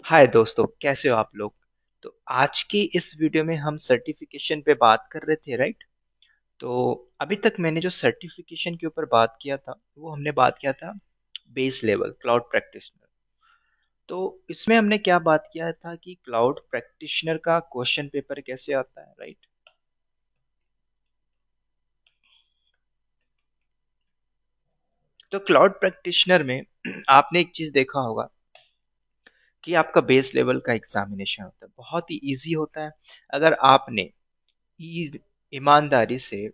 हाय दोस्तों, कैसे हो आप लोग। तो आज की इस वीडियो में हम सर्टिफिकेशन पे बात कर रहे थे, राइट। तो अभी तक मैंने जो सर्टिफिकेशन के ऊपर बात किया था वो हमने बात किया था बेस लेवल क्लाउड प्रैक्टिशनर। तो इसमें हमने क्या बात किया था कि क्लाउड प्रैक्टिशनर का क्वेश्चन पेपर कैसे आता है, राइट। तो क्लाउड प्रैक्टिशनर में आपने एक चीज देखा होगा कि आपका बेस लेवल का एग्जामिनेशन होता है, बहुत ही इजी होता है। अगर आपने ईमानदारी से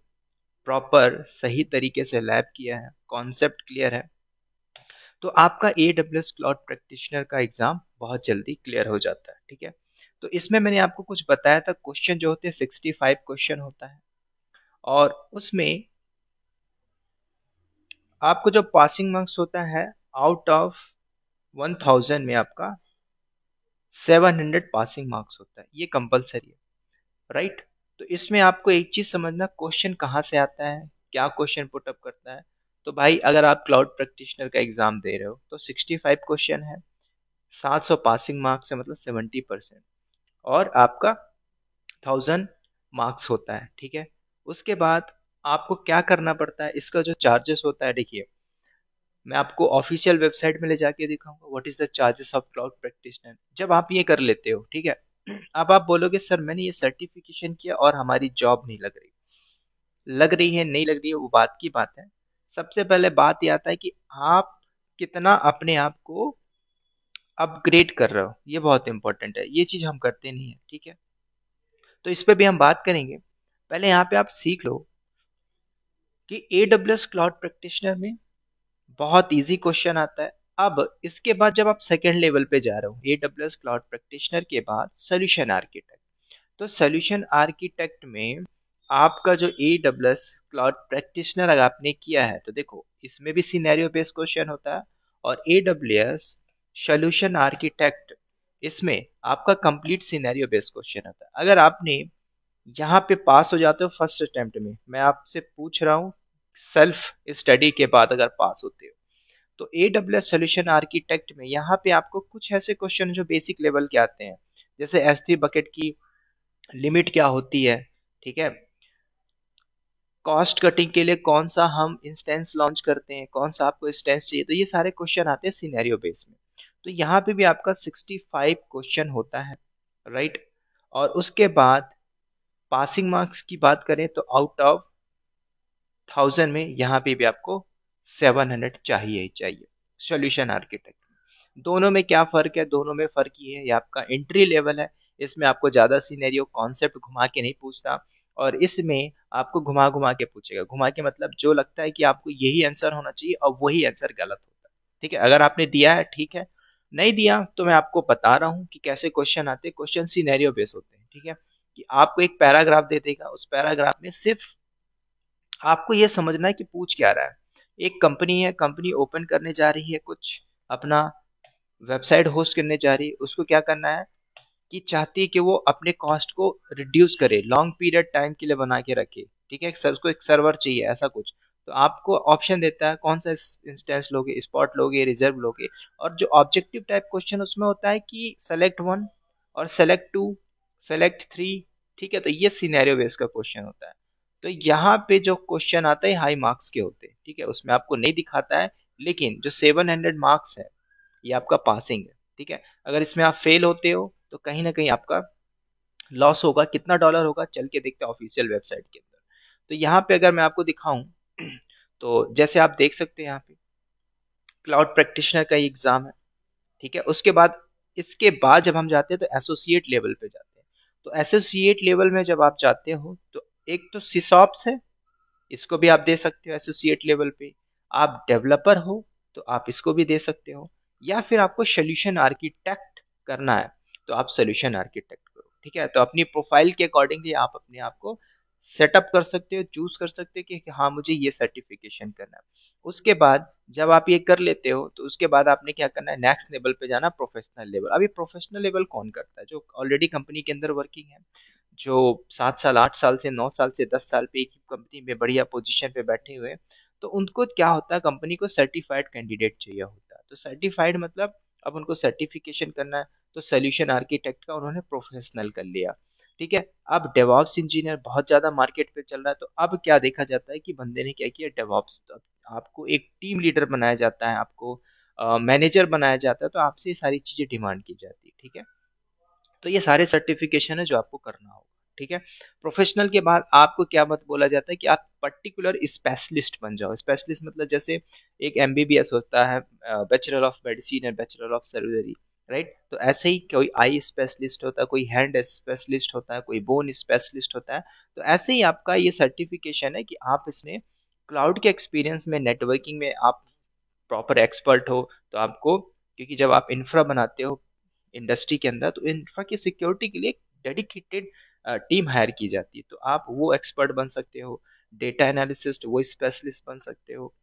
प्रॉपर सही तरीके से लैब किया है, कॉन्सेप्ट क्लियर है, तो आपका AWS क्लाउड प्रैक्टिशनर का एग्जाम बहुत जल्दी क्लियर हो जाता है, ठीक है। तो इसमें मैंने आपको कुछ बताया था, क्वेश्चन जो होते हैं 65 क्वेश्चन होता है। और उसमें आपको जो पासिंग मार्क्स होता है, आउट ऑफ 1000 में आपका 700 पासिंग मार्क्स होता है, ये कंपलसरी है, राइट। तो इसमें आपको एक चीज समझना, क्वेश्चन कहाँ से आता है, क्या क्वेश्चन पुट अप करता है। तो भाई अगर आप क्लाउड प्रैक्टिशनर का एग्जाम दे रहे हो तो 65 क्वेश्चन है, 700 पासिंग मार्क्स है, मतलब 70%। और आपका 1000 मार्क्स होता है, ठीक है। उसके बाद आपको क्या करना पड़ता है, इसका जो चार्जेस होता है, देखिए मैं आपको ऑफिशियल वेबसाइट में ले जाके दिखाऊंगा what is the charges of cloud practitioner. जब आप ये कर लेते हो, ठीक है, अब आप बोलोगे सर मैंने ये सर्टिफिकेशन किया और हमारी जॉब नहीं लग रही। लग रही है नहीं लग रही है वो बात की बात है। सबसे पहले बात ये आता है कि आप कितना अपने आप को अपग्रेड कर रहे हो, ये बहुत इंपॉर्टेंट है, ये चीज हम करते नहीं है, ठीक है। तो इस पे भी हम बात करेंगे। पहले यहाँ पे आप सीख लो कि AWS क्लाउड प्रैक्टिशनर में बहुत इजी क्वेश्चन आता है। अब इसके बाद जब आप सेकेंड लेवल पे जा रहे हो, AWS क्लाउड प्रैक्टिशनर के बाद सोल्यूशन आर्किटेक्ट। तो सोल्यूशन आर्किटेक्ट में आपका जो AWS क्लाउड प्रैक्टिशनर अगर आपने किया है तो देखो इसमें भी सिनेरियो बेस्ड क्वेश्चन होता है। और AWS सोल्यूशन आर्किटेक्ट, इसमें आपका कंप्लीट सिनेरियो बेस्ड क्वेश्चन होता है। अगर आपने यहाँ पे पास हो जाते हो फर्स्ट अटेम्प्ट में, मैं आपसे पूछ रहा हूँ सेल्फ स्टडी के बाद अगर पास होते हो, तो AWS सोल्यूशन आर्किटेक्ट में यहाँ पे आपको कुछ ऐसे क्वेश्चन जो बेसिक लेवल के आते हैं, जैसे S3 बकेट की लिमिट क्या होती है, ठीक है। कॉस्ट कटिंग के लिए कौन सा हम इंस्टेंस लॉन्च करते हैं, कौन सा आपको इंस्टेंस चाहिए, तो ये सारे क्वेश्चन आते हैं सिनेरियो बेस में। तो यहाँ पे भी आपका 65 क्वेश्चन होता है, राइट। और उसके बाद पासिंग मार्क्स की बात करें तो आउट ऑफ 1000 में यहाँ पे भी आपको 700 चाहिए ही चाहिए। सोल्यूशन आर्किटेक्ट दोनों में क्या फर्क है, दोनों में फर्क ये है, ये आपका एंट्री लेवल है, इसमें आपको ज्यादा सिनेरियो कॉन्सेप्ट घुमा के नहीं पूछता। और इसमें आपको घुमा घुमा के पूछेगा, घुमा के मतलब जो लगता है कि आपको यही आंसर होना चाहिए और वही आंसर गलत होता है, ठीक है। अगर आपने दिया है ठीक है, नहीं दिया तो मैं आपको बता रहा हूँ कि कैसे क्वेश्चन आते हैं। क्वेश्चन सिनेरियो बेस होते हैं, ठीक है। कि आपको एक पैराग्राफ दे देगा, उस पैराग्राफ में सिर्फ आपको ये समझना है कि पूछ क्या रहा है। एक कंपनी है, कंपनी ओपन करने जा रही है, कुछ अपना वेबसाइट होस्ट करने जा रही है, उसको क्या करना है कि चाहती है कि वो अपने कॉस्ट को रिड्यूस करे, लॉन्ग पीरियड टाइम के लिए बना के रखे, ठीक है। उसको एक सर्वर चाहिए ऐसा कुछ, तो आपको ऑप्शन देता है कौन सा इंस्टेंस लोगे, स्पॉट लोगे, रिजर्व लोगे। और जो ऑब्जेक्टिव टाइप क्वेश्चन उसमें होता है कि सेलेक्ट वन और सेलेक्ट टू, सेलेक्ट थ्री, ठीक है। तो ये सिनेरियो बेस्ड का क्वेश्चन होता है। तो यहाँ पे जो क्वेश्चन आता है हाई मार्क्स के होते हैं, ठीक है, उसमें आपको नहीं दिखाता है, लेकिन जो 700 मार्क्स है ये आपका पासिंग है, ठीक है। अगर इसमें आप फेल होते हो तो कहीं ना कहीं आपका लॉस होगा। कितना डॉलर होगा चल के देखते हैं ऑफिशियल वेबसाइट के अंदर। तो यहाँ पे अगर मैं आपको दिखाऊं तो जैसे आप देख सकते हैं यहाँ पे क्लाउड प्रैक्टिशनर का एग्जाम है, ठीक है। उसके बाद इसके बाद जब हम जाते हैं तो एसोसिएट लेवल पे जाते हैं। तो एसोसिएट लेवल में जब आप जाते हो तो एक तो सिसॉप्स है, इसको भी आप दे सकते हो एसोसिएट लेवल पे। आप डेवलपर हो तो आप इसको भी दे सकते हो, या फिर आपको सोल्यूशन आर्किटेक्ट करना है तो आप सोल्यूशन आर्किटेक्ट करो, ठीक है। तो अपनी प्रोफाइल के अकॉर्डिंगली आप अपने आप को सेटअप कर सकते हो, चूज कर सकते हो कि हाँ मुझे ये सर्टिफिकेशन करना है। उसके बाद जब आप ये कर लेते हो तो उसके बाद आपने क्या करना है, नेक्स्ट लेवल पे जाना, प्रोफेशनल लेवल। अभी प्रोफेशनल लेवल कौन करता है, जो ऑलरेडी कंपनी के अंदर वर्किंग है, जो 7 साल 8 साल से 9 साल से 10 साल पे एक ही कंपनी में बढ़िया पोजीशन पे बैठे हुए हैं। तो उनको क्या होता है, कंपनी को सर्टिफाइड कैंडिडेट चाहिए होता है। तो सर्टिफाइड मतलब अब उनको सर्टिफिकेशन करना है, तो सोल्यूशन आर्किटेक्ट का उन्होंने प्रोफेशनल कर लिया। ठीक है, अब डेवॉप्स इंजीनियर बहुत ज़्यादा मार्केट पे चल रहा है, तो अब क्या देखा जाता है कि बंदे ने क्या किया, डेवॉप्स, आपको एक टीम लीडर बनाया जाता है, आपको मैनेजर बनाया जाता है, तो आपसे ये सारी चीज़ें डिमांड की जाती है। ठीक है, तो ये सारे सर्टिफिकेशन है जो आपको करना होगा। ठीक है, प्रोफेशनल के बाद आपको क्या मत बोला जाता है कि आप पर्टिकुलर स्पेशलिस्ट बन जाओ। स्पेशलिस्ट मतलब जैसे एक एमबीबीएस होता है, bachelor of medicine and bachelor of surgery, right? तो ऐसे ही कोई आई स्पेशलिस्ट होता है, कोई हैंड स्पेशलिस्ट होता है, कोई बोन स्पेशलिस्ट होता है। तो ऐसे ही आपका ये सर्टिफिकेशन है कि आप इसमें क्लाउड के एक्सपीरियंस में, नेटवर्किंग में आप प्रॉपर एक्सपर्ट हो। तो आपको, क्योंकि जब आप इंफ्रा बनाते हो इंडस्ट्री के अंदर, तो इंफ्रा की सिक्योरिटी के लिए डेडिकेटेड टीम हायर की जाती है, तो आप वो एक्सपर्ट बन सकते हो। डेटा एनालिसिस्ट वो स्पेशलिस्ट बन सकते हो।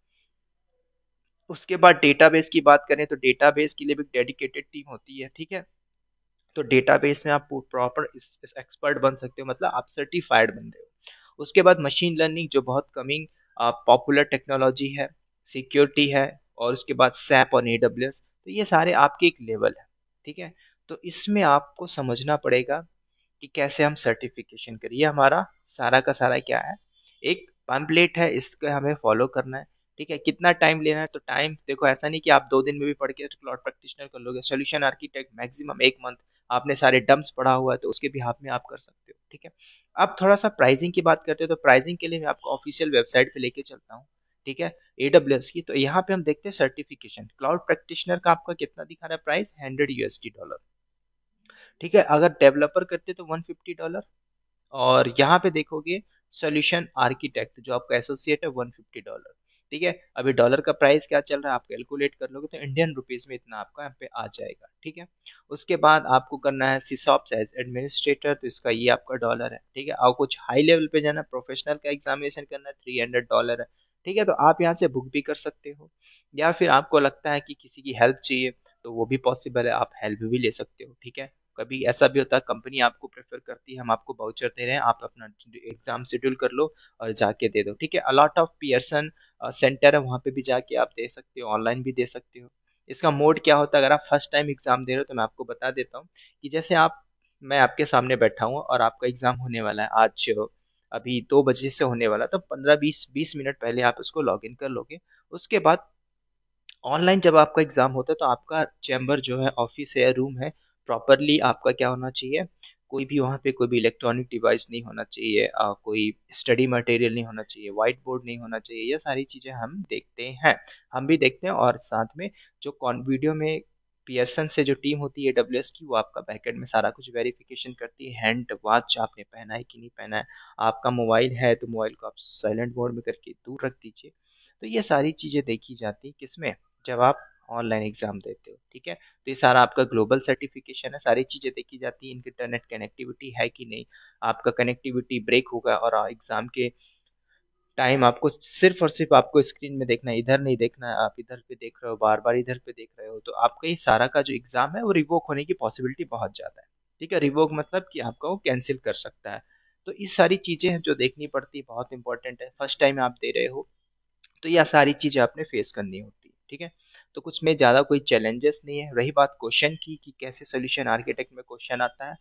उसके बाद डेटाबेस की बात करें तो डेटाबेस के लिए भी डेडिकेटेड टीम होती है। ठीक है, तो डेटाबेस में आप प्रॉपर एक्सपर्ट बन सकते हो, मतलब आप सर्टिफाइड बंदे हो। उसके बाद मशीन लर्निंग जो बहुत कमिंग पॉपुलर टेक्नोलॉजी है, सिक्योरिटी है, और उसके बाद सैप और एडब्ल्यूएस, तो ये सारे आपके एक लेवल है। ठीक है, तो इसमें आपको समझना पड़ेगा कि कैसे हम सर्टिफिकेशन करें। ये हमारा सारा का सारा क्या है, एक पैम्पलेट है, इसको हमें फॉलो करना है। ठीक है, कितना टाइम लेना है, तो टाइम देखो, ऐसा नहीं कि आप 2 दिन में भी पढ़ के क्लाउड प्रैक्टिशनर कर लोगे। सोल्यूशन आर्किटेक्ट मैक्सिमम 1 मंथ, आपने सारे डम्स पढ़ा हुआ है तो उसके भी हाथ में आप कर सकते हो। ठीक है, अब थोड़ा सा प्राइसिंग की बात करते हो, तो प्राइसिंग के लिए मैं आपको ऑफिशियल वेबसाइट पे लेके चलता हूँ। ठीक है, एडब्ल्यूएस की, तो यहाँ पे हम देखते हैं सर्टिफिकेशन क्लाउड प्रैक्टिशनर का आपका कितना दिखा रहा है प्राइस, $100। ठीक है, अगर डेवलपर करते तो $150। और यहाँ पे देखोगे सोल्यूशन आर्किटेक्ट जो आपका एसोसिएट है, $150। ठीक है, अभी डॉलर का प्राइस क्या चल रहा है आप कैलकुलेट कर लोगे तो इंडियन रुपीस में इतना आपका यहाँ पे आ जाएगा। ठीक है, उसके बाद आपको करना है सिसॉप्स एज एडमिनिस्ट्रेटर, तो इसका ये आपका डॉलर है। ठीक है, और कुछ हाई लेवल पे जाना, प्रोफेशनल का एग्जामिनेशन करना है, $300 है। ठीक है, तो आप यहाँ से बुक भी कर सकते हो, या फिर आपको लगता है कि किसी की हेल्प चाहिए तो वो भी पॉसिबल है, आप हेल्प भी ले सकते हो। ठीक है, कभी ऐसा भी होता है कंपनी आपको प्रेफर करती है, हम आपको वाउचर दे रहे हैं, आप अपना एग्जाम शेड्यूल कर लो और जाके दे दो। ठीक है, अलॉट ऑफ पियर्सन सेंटर है, वहाँ पे भी जाके आप दे सकते हो, ऑनलाइन भी दे सकते हो। इसका मोड क्या होता है, अगर आप फर्स्ट टाइम एग्जाम दे रहे हो तो मैं आपको बता देता हूँ कि जैसे आप, मैं आपके सामने बैठा हूँ और आपका एग्जाम होने वाला है आज, अभी 2 बजे से होने वाला, तो 15-20 मिनट पहले आप उसको लॉग इन कर लोगे। उसके बाद ऑनलाइन जब आपका एग्जाम होता है तो आपका चैम्बर जो है, ऑफिस है या रूम है, प्रॉपरली आपका क्या होना चाहिए, कोई भी वहाँ पे कोई भी इलेक्ट्रॉनिक डिवाइस नहीं होना चाहिए, कोई स्टडी मटेरियल नहीं होना चाहिए, व्हाइट बोर्ड नहीं होना चाहिए। ये सारी चीज़ें हम देखते हैं, हम भी देखते हैं। और साथ में जो कॉन वीडियो में पियर्सन से जो टीम होती है AWS की, वो आपका बैकएंड में सारा कुछ वेरिफिकेशन करती है, हैंड वॉच आपने पहना है कि नहीं पहना है, आपका मोबाइल है तो मोबाइल को आप साइलेंट मोड में करके दूर रख दीजिए। तो ये सारी चीज़ें देखी जाती किसमें, जब आप ऑनलाइन एग्जाम देते हो। ठीक है, तो ये सारा आपका ग्लोबल सर्टिफिकेशन है, सारी चीज़ें देखी जाती है, इंटरनेट कनेक्टिविटी है कि नहीं, आपका कनेक्टिविटी ब्रेक होगा और एग्जाम के टाइम आपको सिर्फ और सिर्फ आपको स्क्रीन में देखना है, इधर नहीं देखना है, आप इधर पे देख रहे हो, बार बार इधर पे देख रहे हो, तो आपका ये सारा का जो एग्जाम है वो रिवोक होने की पॉसिबिलिटी बहुत ज़्यादा है। ठीक है, रिवोक मतलब कि आपका वो कैंसिल कर सकता है। तो इस सारी चीज़ें हैं जो देखनी पड़ती है, बहुत इंपॉर्टेंट है, फर्स्ट टाइम आप दे रहे हो तो यह सारी चीज़ें आपने फेस करनी होती है। ठीक है, तो कुछ में ज़्यादा कोई चैलेंजेस नहीं है। रही बात क्वेश्चन की कि कैसे सोल्यूशन आर्किटेक्ट में क्वेश्चन आता है,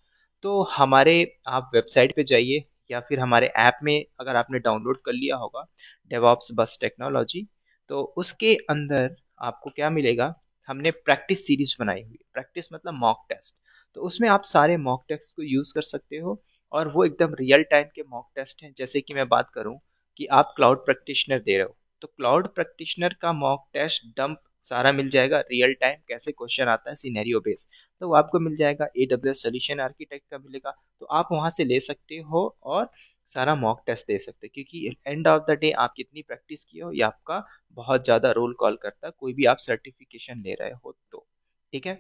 तो हमारे, आप वेबसाइट पे जाइए या फिर हमारे ऐप में अगर आपने डाउनलोड कर लिया होगा, डेवॉप्स बस टेक्नोलॉजी, तो उसके अंदर आपको क्या मिलेगा, हमने प्रैक्टिस सीरीज बनाई हुई है। प्रैक्टिस मतलब मॉक टेस्ट, तो उसमें आप सारे मॉक टेस्ट को यूज़ कर सकते हो, और वो एकदम रियल टाइम के मॉक टेस्ट हैं। जैसे कि मैं बात करूं कि आप क्लाउड प्रैक्टिशनर दे रहे हो, तो क्लाउड प्रैक्टिशनर का मॉक टेस्ट डंप सारा मिल जाएगा, रियल टाइम कैसे क्वेश्चन आता है सिनेरियो बेस, तो वो आपको मिल जाएगा। AWS सोल्यूशन आर्किटेक्ट का मिलेगा, तो आप वहां से ले सकते हो और सारा मॉक टेस्ट दे सकते हो, क्योंकि एंड ऑफ द डे आप कितनी प्रैक्टिस किए हो ये आपका बहुत ज़्यादा रोल कॉल करता है, कोई भी आप सर्टिफिकेशन ले रहे हो तो। ठीक है,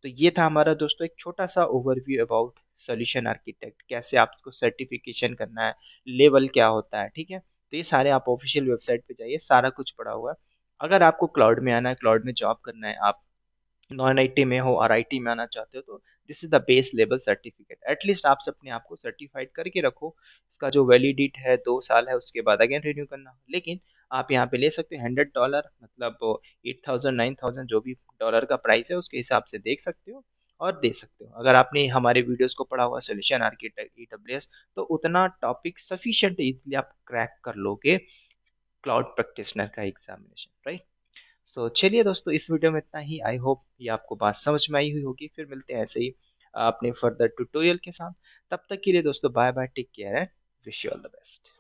तो ये था हमारा दोस्तों एक छोटा सा ओवरव्यू अबाउट सोल्यूशन आर्किटेक्ट, कैसे आपको सर्टिफिकेशन करना है, लेवल क्या होता है। ठीक है, तो ये सारे आप ऑफिशियल वेबसाइट पे जाइए, सारा कुछ पड़ा हुआ है। अगर आपको क्लाउड में आना है, क्लाउड में जॉब करना है, आप नॉन आईटी में हो और आईटी में आना चाहते हो, तो this is the base level certificate. At least आप अपने आप को सर्टिफाइड करके रखो। इसका जो वैलिडिट है 2 साल है, उसके बाद अगेन रिन्यू करना हो। लेकिन आप यहाँ पे ले सकते हो $100, मतलब 8,000 9,000 जो भी डॉलर का प्राइस है उसके हिसाब से देख सकते हो, और दे सकते हो। अगर आपने हमारे वीडियोस को पढ़ा हुआ सोल्यूशन आर्किटेक्ट AWS, तो उतना टॉपिक सफिशिएंट इजीली आप क्रैक कर लोगे क्लाउड प्रैक्टिशनर का एग्जामिनेशन, राइट। सो चलिए दोस्तों, इस वीडियो में इतना ही। आई होप ये आपको बात समझ में आई हुई होगी। फिर मिलते हैं ऐसे ही अपने फर्दर ट्यूटोरियल के साथ। तब तक के लिए दोस्तों bye bye, take care and wish you all the best.